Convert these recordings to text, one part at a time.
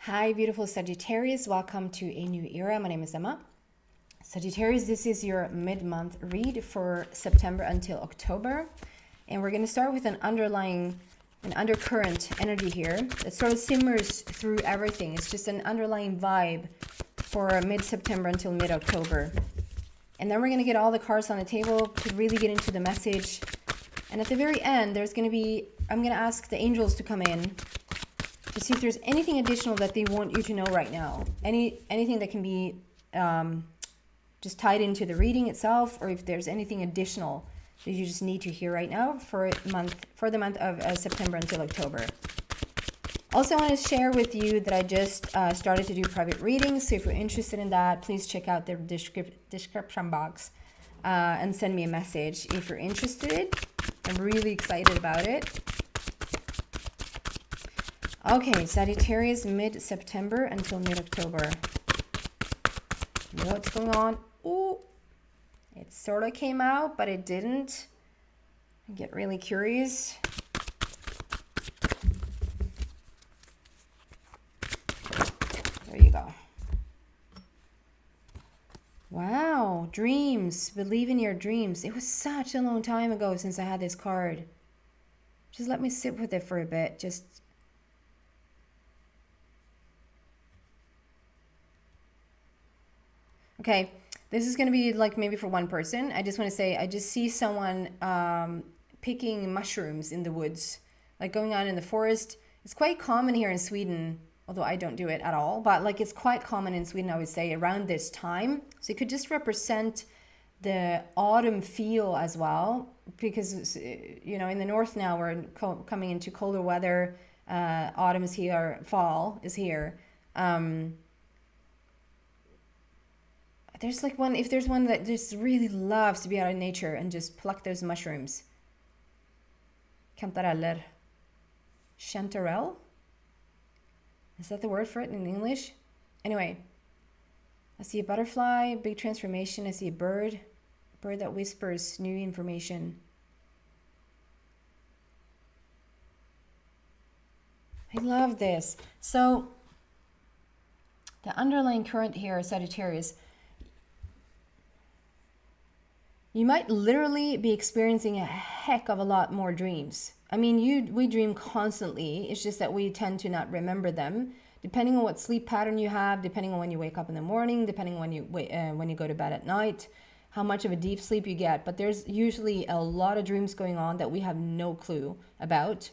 Hi, beautiful Sagittarius. Welcome to a new era. My name is Emma. Sagittarius, this is your mid-month read for September until October. And we're going to start with an undercurrent energy here that sort of simmers through everything. It's just an underlying vibe for mid-September until mid-October. And then we're going to get all the cards on the table to really get into the message. And at the very end, I'm going to ask the angels to come in to see if there's anything additional that they want you to know right now. Anything that can be just tied into the reading itself, or if there's anything additional that you just need to hear right now for the month of September until October. Also, I want to share with you that I just started to do private readings. So if you're interested in that, please check out the description box and send me a message if you're interested. I'm really excited about it. Okay, Sagittarius, mid-September until mid-October. What's going on? Ooh, it sort of came out, but it didn't. I get really curious. There you go. Wow, dreams. Believe in your dreams. It was such a long time ago since I had this card. Just let me sit with it for a bit. Okay, this is going to be like maybe for one person. I just want to say, I just see someone picking mushrooms in the woods, like going on in the forest. It's quite common here in Sweden, although I don't do it at all. But like it's quite common in Sweden, I would say, around this time. So it could just represent the autumn feel as well. Because, you know, in the north now, we're coming into colder weather. Autumn is here, fall is here. There's like one, if there's one that just really loves to be out in nature and just pluck those mushrooms. Kantareller. Chanterelle? Is that the word for it in English? Anyway, I see a butterfly, big transformation. I see a bird that whispers new information. I love this. So the underlying current here, Sagittarius, you might literally be experiencing a heck of a lot more dreams. I mean, we dream constantly. It's just that we tend to not remember them. Depending on what sleep pattern you have, depending on when you wake up in the morning, depending on when you go to bed at night, how much of a deep sleep you get. But there's usually a lot of dreams going on that we have no clue about.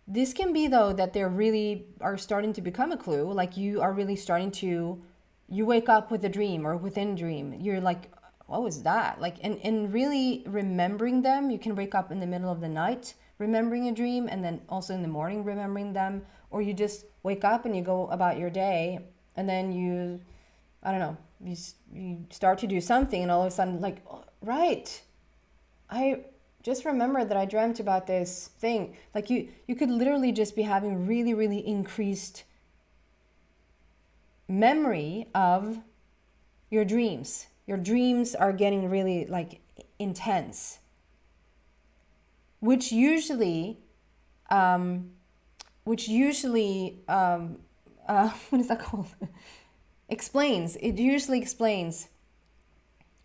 This can be, though, that they really are starting to become a clue. Like you are really starting to, you wake up with a dream or within a dream. You're like, what was that? Like, and really remembering them. You can wake up in the middle of the night remembering a dream, and then also in the morning remembering them, or you just wake up and you go about your day, and then you, I don't know, you start to do something, and all of a sudden, like, oh, right, I just remembered that I dreamt about this thing. Like you could literally just be having really, really increased memory of your dreams. Your dreams are getting really like intense, which usually, what is that called? It usually explains,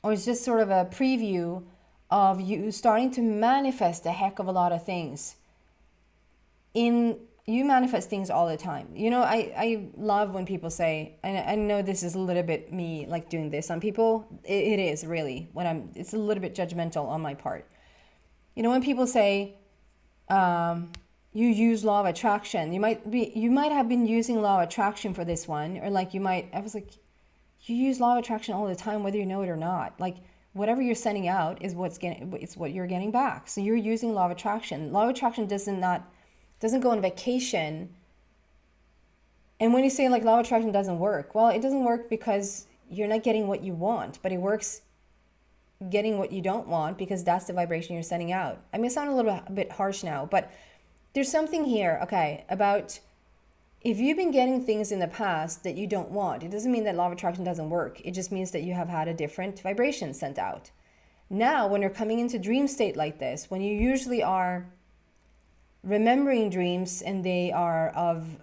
or it's just sort of a preview of you starting to manifest a heck of a lot of things. You manifest things all the time. You know, I love when people say, and I know this is a little bit me like doing this on people. It is really it's a little bit judgmental on my part. You know, when people say, you use law of attraction, you might have been using law of attraction for this one, or like I was like, you use law of attraction all the time, whether you know it or not. Like whatever you're sending out is it's what you're getting back. So you're using law of attraction. Law of attraction doesn't go on vacation. And when you say like law of attraction doesn't work, well, it doesn't work because you're not getting what you want, but it works getting what you don't want, because that's the vibration you're sending out. I mean, it sounds a little bit harsh now, but there's something here, okay, about if you've been getting things in the past that you don't want, it doesn't mean that law of attraction doesn't work. It just means that you have had a different vibration sent out. Now, when you're coming into dream state like this, when you usually are remembering dreams and they are of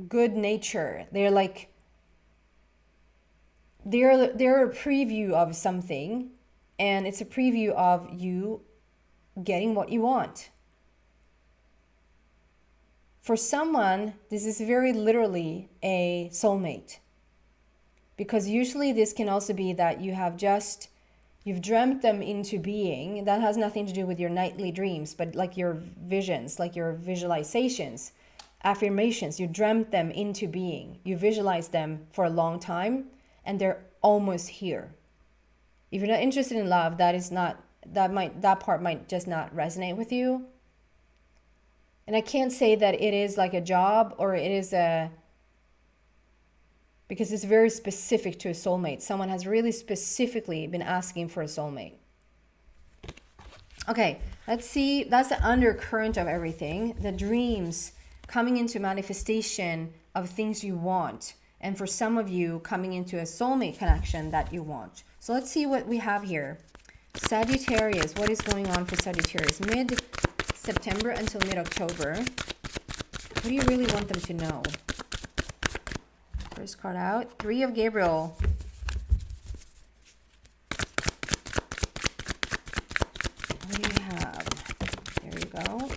good nature. They're like, they're a preview of something, and it's a preview of you getting what you want. For someone, this is very literally a soulmate, because usually this can also be that you've dreamt them into being. That has nothing to do with your nightly dreams, but like your visions, like your visualizations, affirmations. You dreamt them into being. You visualized them for a long time, and they're almost here. If you're not interested in love, that part might just not resonate with you. And I can't say that it is like a job, or it is because it's very specific to a soulmate. Someone has really specifically been asking for a soulmate. Okay, let's see. That's the undercurrent of everything. The dreams coming into manifestation of things you want. And for some of you, coming into a soulmate connection that you want. So let's see what we have here. Sagittarius, what is going on for Sagittarius? Mid-September until mid-October. What do you really want them to know? First card out. 3 of Gabriel. What do you have? There you go.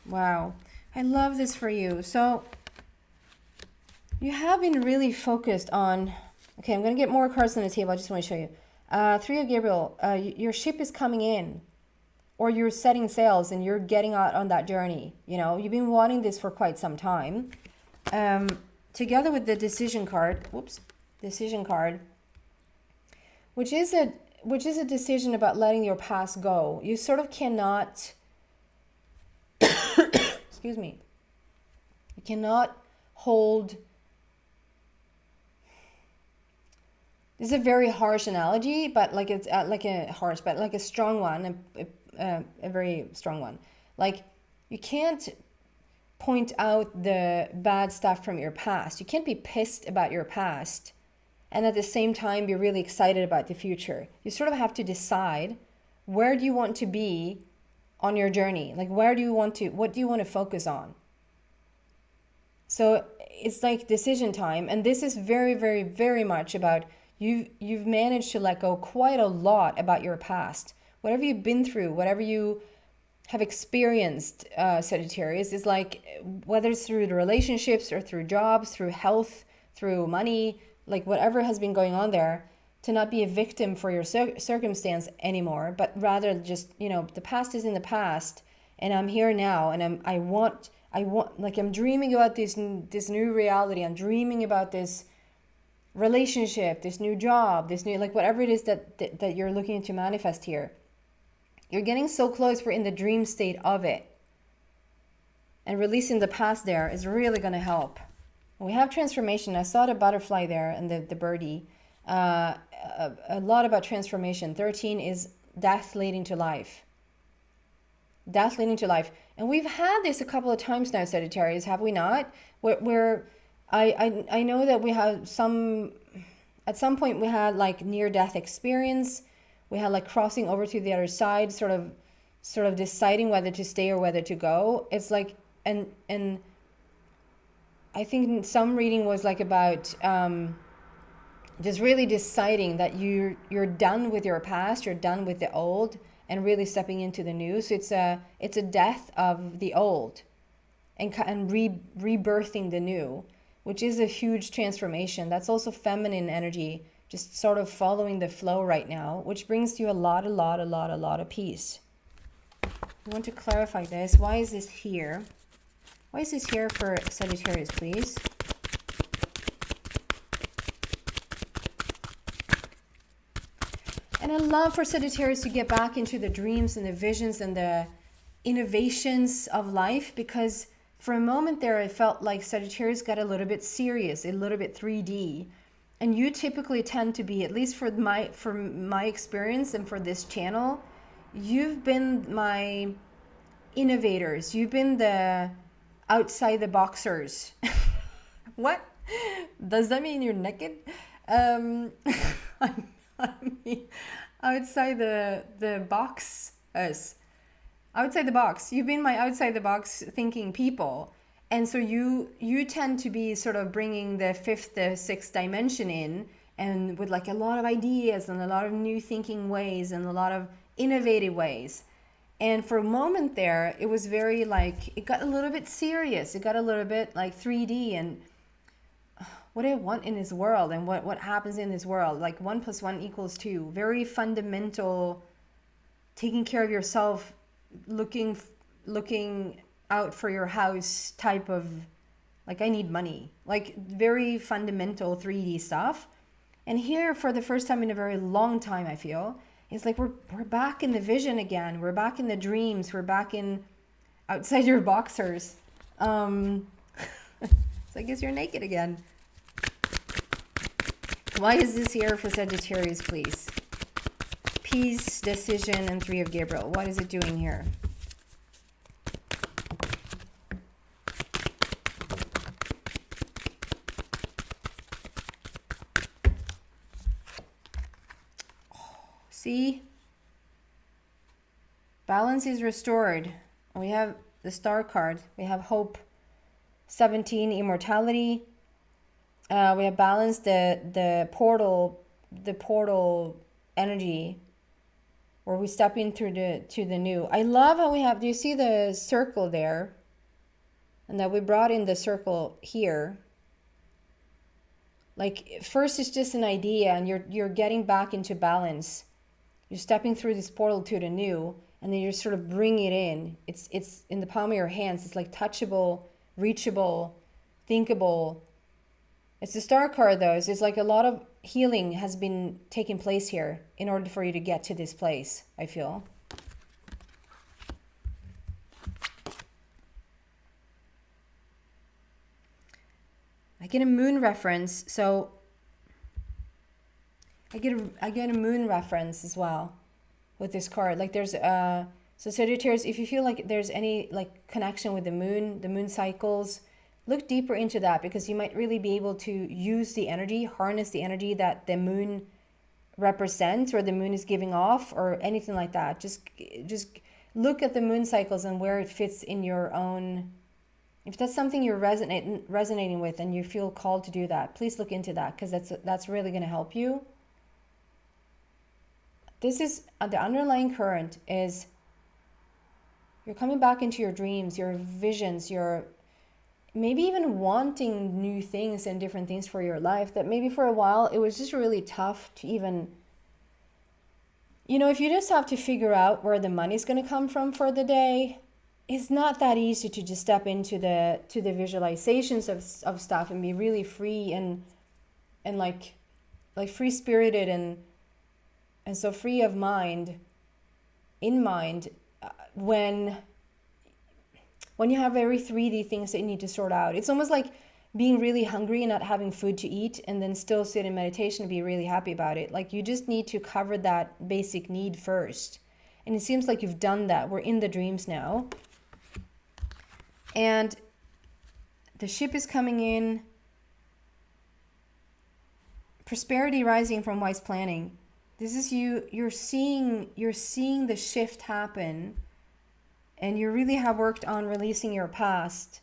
Wow. I love this for you. So you have been really focused on... Okay, I'm going to get more cards on the table. I just want to show you. 3 of Gabriel. Your ship is coming in. Or you're setting sails and you're getting out on that journey. You know, you've been wanting this for quite some time. Together with the decision card, decision card, which is a decision about letting your past go. You sort of cannot, excuse me, you cannot hold, this is a very harsh analogy, but like it's like a strong one, a very strong one. Like, you can't point out the bad stuff from your past. You can't be pissed about your past and at the same time be really excited about the future. You sort of have to decide, where do you want to be on your journey? Like, what do you want to focus on? So it's like decision time, and this is very, very, very much about you've managed to let go quite a lot about your past. Whatever you've been through, whatever you have experienced, Sagittarius, is like, whether it's through the relationships or through jobs, through health, through money, like whatever has been going on there, to not be a victim for your circumstance anymore, but rather just, you know, the past is in the past, and I'm here now, and I want, like, I'm dreaming about this new reality. I'm dreaming about this relationship, this new job, this new, like, whatever it is that you're looking to manifest here. You're getting so close. We're in the dream state of it. And releasing the past there is really going to help. We have transformation. I saw the butterfly there and the birdie. A lot about transformation. 13 is death leading to life. Death leading to life. And we've had this a couple of times now, Sagittarius, have we not? Where I know that we have at some point we had like near-death experience. We had like crossing over to the other side, sort of deciding whether to stay or whether to go. It's like, and I think some reading was like about just really deciding that you're done with your past, you're done with the old, and really stepping into the new. So it's a death of the old, and rebirthing the new, which is a huge transformation. That's also feminine energy, just sort of following the flow right now, which brings you a lot of peace. I want to clarify this. Why is this here? Why is this here for Sagittarius, please? And I love for Sagittarius to get back into the dreams and the visions and the innovations of life, because for a moment there I felt like Sagittarius got a little bit serious, a little bit 3D. And you typically tend to be, at least for my experience and for this channel, you've been my innovators. You've been the outside the boxers. What? Does that mean you're naked? I mean, outside the box outside the box. You've been my outside the box thinking people. And so you tend to be sort of bringing the fifth, the sixth dimension in, and with like a lot of ideas and a lot of new thinking ways and a lot of innovative ways. And for a moment there, it was very like, it got a little bit serious. It got a little bit like 3D and what I want in this world and what happens in this world. Like 1 + 1 = 2. Very fundamental, taking care of yourself, looking out for your house type of, like, I need money. Like very fundamental 3D stuff. And here, for the first time in a very long time, I feel, it's like we're back in the vision again. We're back in the dreams. We're back in outside your boxers. So I guess you're naked again. Why is this here for Sagittarius, please? Peace, decision, and 3 of Gabriel. What is it doing here? See? Balance is restored. We have the Star card. We have hope. 17, immortality. We have balance, the portal energy, where we step in through to the new. I love how we have, do you see the circle there? And that we brought in the circle here. Like first it's just an idea and you're getting back into balance. You're stepping through this portal to the new, and then you sort of bring it in. It's in the palm of your hands. It's like touchable, reachable, thinkable. It's the Star card though. It's like a lot of healing has been taking place here in order for you to get to this place, I feel. I get a moon reference, so I get a moon reference as well with this card. Like there's so Sagittarius, if you feel like there's any like connection with the moon cycles, look deeper into that, because you might really be able to use the energy, harness the energy that the moon represents or the moon is giving off or anything like that. Just look at the moon cycles and where it fits in your own. If that's something you're resonating with and you feel called to do that, please look into that, because that's really going to help you. This is the underlying current is you're coming back into your dreams, your visions, your maybe even wanting new things and different things for your life that maybe for a while it was just really tough to even, if you just have to figure out where the money's going to come from for the day, it's not that easy to just step into the visualizations of stuff and be really free and like free spirited and so free of mind, when you have very 3D things that you need to sort out. It's almost like being really hungry and not having food to eat and then still sit in meditation and be really happy about it. Like you just need to cover that basic need first. And it seems like you've done that. We're in the dreams now. And the ship is coming in. Prosperity rising from wise planning. This is you're seeing the shift happen, and you really have worked on releasing your past.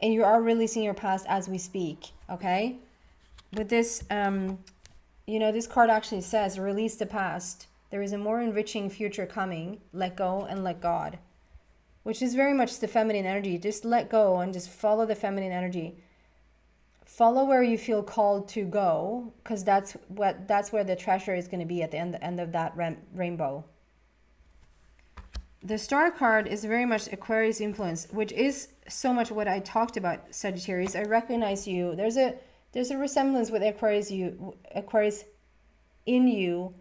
And you are releasing your past as we speak, okay? With this, this card actually says, release the past. There is a more enriching future coming. Let go and let God. Which is very much the feminine energy. Just let go and just follow the feminine energy. Follow where you feel called to go, because that's where the treasure is going to be at the end of that rainbow. The Star card is very much Aquarius influence, which is so much what I talked about, Sagittarius. I recognize you. There's a resemblance with Aquarius in you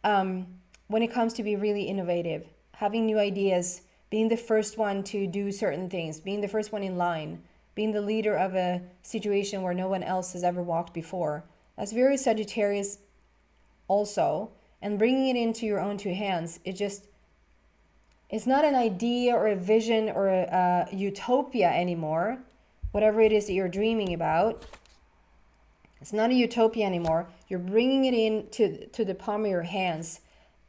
when it comes to be really innovative, having new ideas, being the first one to do certain things, being the first one in line, being the leader of a situation where no one else has ever walked before. That's very Sagittarius also. And bringing it into your own two hands, it's not an idea or a vision or a utopia anymore. Whatever it is that you're dreaming about, it's not a utopia anymore. You're bringing it in to the palm of your hands.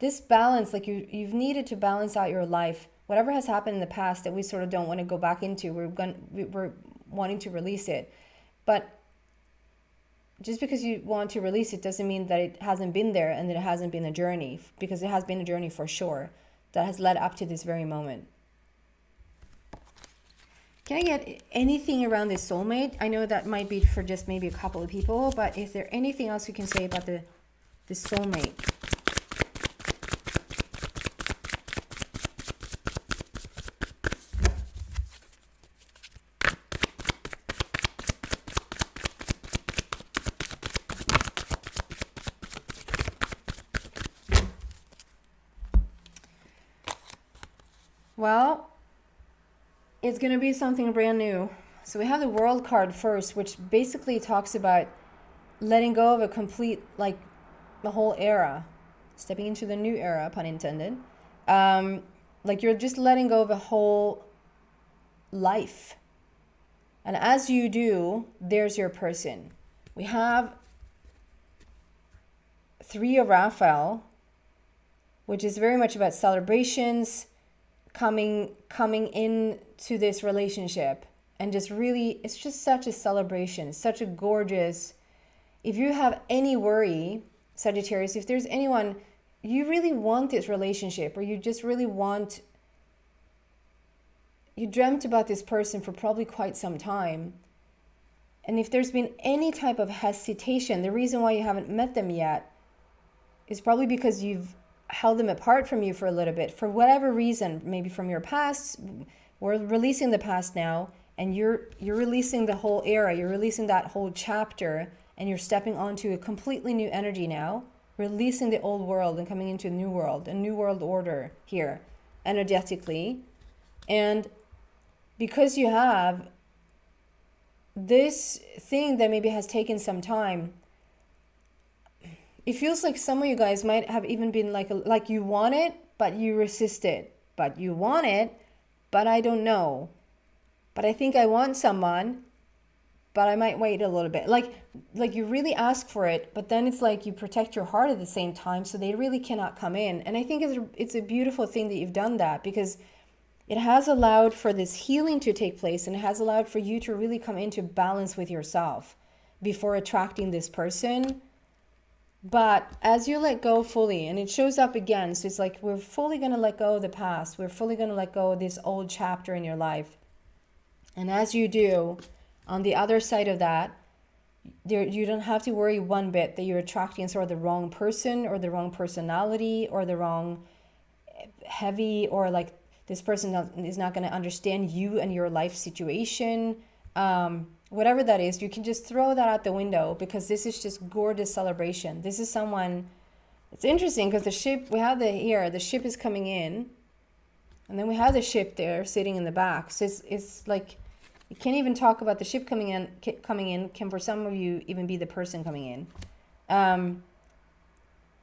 this balance, like you've needed to balance out your life. Whatever has happened in the past that we sort of don't want to go back into, we're wanting to release it. But just because you want to release it doesn't mean that it hasn't been there and that it hasn't been a journey, because it has been a journey for sure that has led up to this very moment. Can I get anything around this soulmate? I know that might be for just maybe a couple of people, but is there anything else you can say about the soulmate? Well, it's going to be something brand new. So we have the World card first, which basically talks about letting go of a complete, like the whole era, stepping into the new era, pun intended. Like you're just letting go of a whole life. And as you do, there's your person. We have 3 of Raphael, which is very much about celebrations, coming into this relationship, and just really, it's just such a celebration. It's such a gorgeous, if you have any worry, Sagittarius, if there's anyone you really want this relationship, or you just really want, you dreamt about this person for probably quite some time, and if there's been any type of hesitation, the reason why you haven't met them yet is probably because you've held them apart from you for a little bit, for whatever reason, maybe from your past. We're releasing the past now, and you're releasing the whole era, you're releasing that whole chapter, and you're stepping onto a completely new energy now, releasing the old world and coming into a new world order here, energetically. And because you have this thing that maybe has taken some time, it feels like some of you guys might have even been like you want it, but you resist it. But you want it, but I don't know. But I think I want someone, but I might wait a little bit. Like you really ask for it, but then it's like you protect your heart at the same time, so they really cannot come in. And I think it's a beautiful thing that you've done that, because it has allowed for this healing to take place, and it has allowed for you to really come into balance with yourself before attracting this person. But as you let go fully, and it shows up again, so it's like we're fully going to let go of the past. We're fully going to let go of this old chapter in your life. And as you do, on the other side of that, you don't have to worry one bit that you're attracting sort of the wrong person, or the wrong personality, or the wrong heavy, or like this person is not going to understand you and your life situation. Whatever that is, you can just throw that out the window, because this is just gorgeous celebration. This is someone, it's interesting because the ship, we have the ship is coming in, and then we have the ship there sitting in the back. So it's like, you can't even talk about the ship coming in, can for some of you even be the person coming in.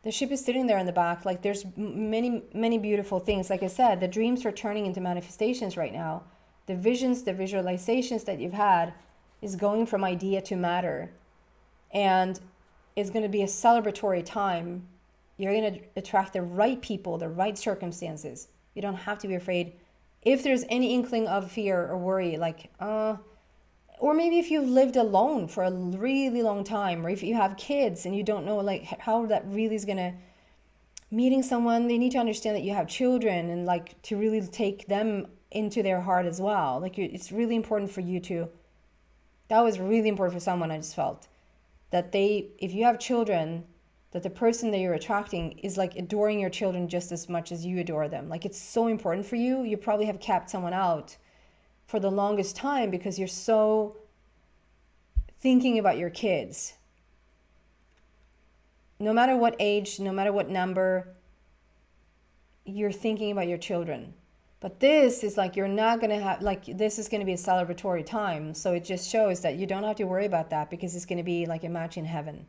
The ship is sitting there in the back. Like there's many beautiful things. Like I said, the dreams are turning into manifestations right now. The visions, the visualizations that you've had is going from idea to matter, and it's going to be a celebratory time. You're going to attract the right people, the right circumstances. You don't have to be afraid. If there's any inkling of fear or worry, like, or maybe if you've lived alone for a really long time, or if you have kids and you don't know like how that really is going to, meeting someone, they need to understand that you have children, and like to really take them into their heart as well. Like it's really important for you to, that was really important for someone. I just felt that if you have children, that the person that you're attracting is like adoring your children just as much as you adore them. Like it's so important for you. You probably have kept someone out for the longest time because you're so thinking about your kids. No matter what age, no matter what number, you're thinking about your children. But this is like, you're not going to have, like, this is going to be a celebratory time. So it just shows that you don't have to worry about that, because it's going to be like a match in heaven.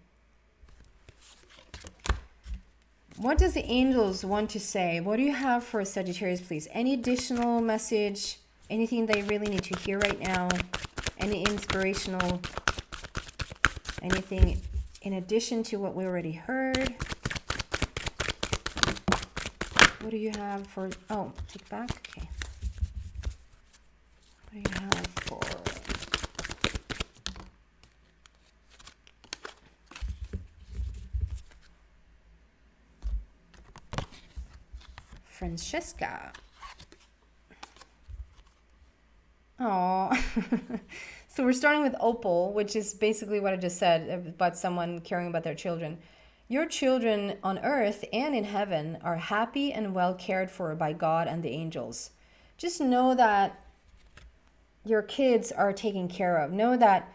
What does the angels want to say? What do you have for Sagittarius, please? Any additional message? Anything they really need to hear right now? Any inspirational? Anything in addition to what we already heard? What do you have for, oh, take back, okay. What do you have for Francesca? Oh, so we're starting with Opal, which is basically what I just said about someone caring about their children. Your children on earth and in heaven are happy and well cared for by God and the angels. Just know that your kids are taken care of. Know that,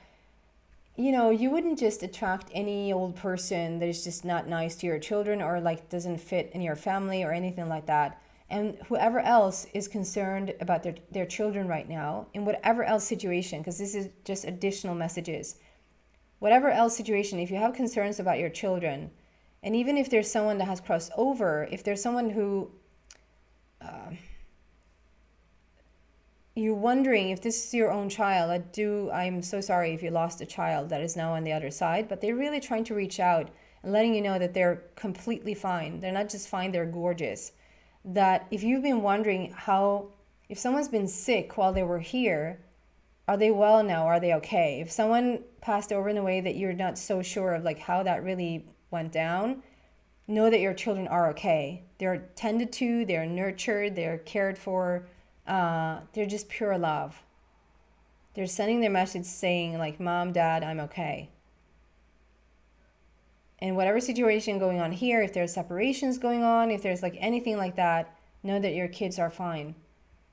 you know, you wouldn't just attract any old person that is just not nice to your children or like doesn't fit in your family or anything like that. And whoever else is concerned about their children right now, in whatever else situation, because this is just additional messages, whatever else situation, if you have concerns about your children, and even if there's someone that has crossed over, if there's someone who you're wondering if this is your own child, I'm so sorry if you lost a child that is now on the other side, but they're really trying to reach out and letting you know that they're completely fine. They're not just fine, they're gorgeous. That if you've been wondering if someone's been sick while they were here, are they well now? Are they okay? If someone passed over in a way that you're not so sure of like how that really went down, know that your children are okay. They're tended to, they're nurtured, they're cared for. They're just pure love. They're sending their message saying like, Mom, Dad, I'm okay. And whatever situation going on here, if there's separations going on, if there's like anything like that, know that your kids are fine.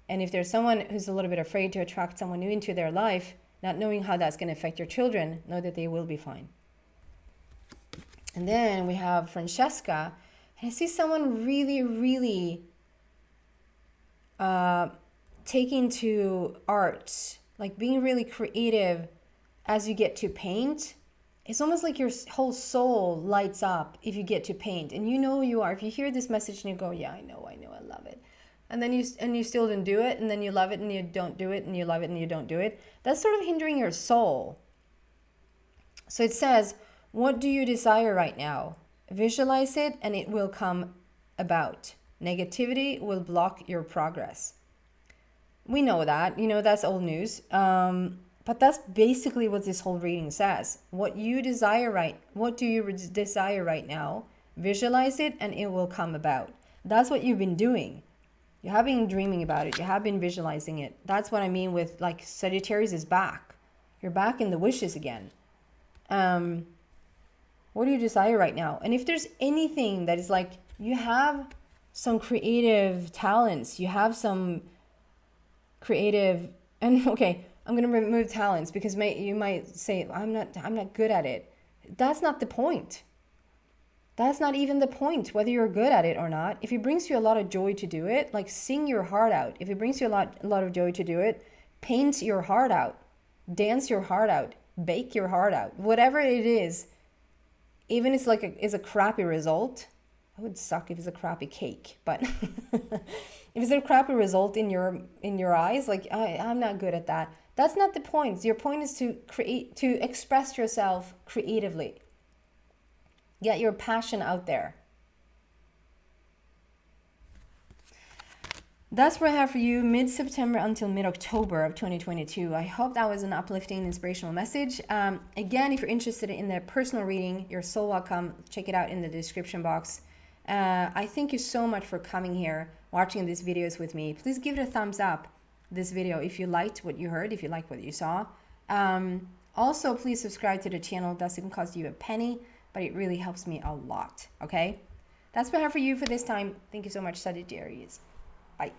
And if there's someone who's a little bit afraid to attract someone new into their life, not knowing how that's going to affect your children, know that they will be fine. And then we have Francesca. And I see someone really, really taking to art, like being really creative as you get to paint. It's almost like your whole soul lights up if you get to paint, and you know you are. If you hear this message and you go, yeah, I know, I love it, and then you still didn't do it, and then you love it and you don't do it, and you love it and you don't do it, that's sort of hindering your soul. So it says, what do you desire right now? Visualize it and it will come about. Negativity will block your progress. We know that, that's old news. But that's basically what this whole reading says. What do you desire right now? Visualize it and it will come about. That's what you've been doing. You have been dreaming about it. You have been visualizing it. That's what I mean with like Sagittarius is back. You're back in the wishes again. What do you desire right now? And if there's anything that is like, you have some creative talents, you have some creative, and okay, I'm going to remove talents because you might say, I'm not good at it. That's not the point. That's not even the point, whether you're good at it or not. If it brings you a lot of joy to do it, like sing your heart out. If it brings you a lot of joy to do it, paint your heart out, dance your heart out, bake your heart out. Whatever it is, even if it's a crappy result, it would suck if it's a crappy cake, but if it's a crappy result in your eyes, like I'm not good at that. That's not the point. Your point is to express yourself creatively. Get your passion out there. That's what I have for you mid-September until mid-October of 2022. I hope that was an uplifting, inspirational message. Again, if you're interested in the personal reading, you're so welcome. Check it out in the description box. I thank you so much for coming here, watching these videos with me. Please give it a thumbs up, this video, if you liked what you heard, if you liked what you saw. Also, please subscribe to the channel. It doesn't cost you a penny, but it really helps me a lot, okay? That's what I have for you for this time. Thank you so much, Sagittarius. Bye.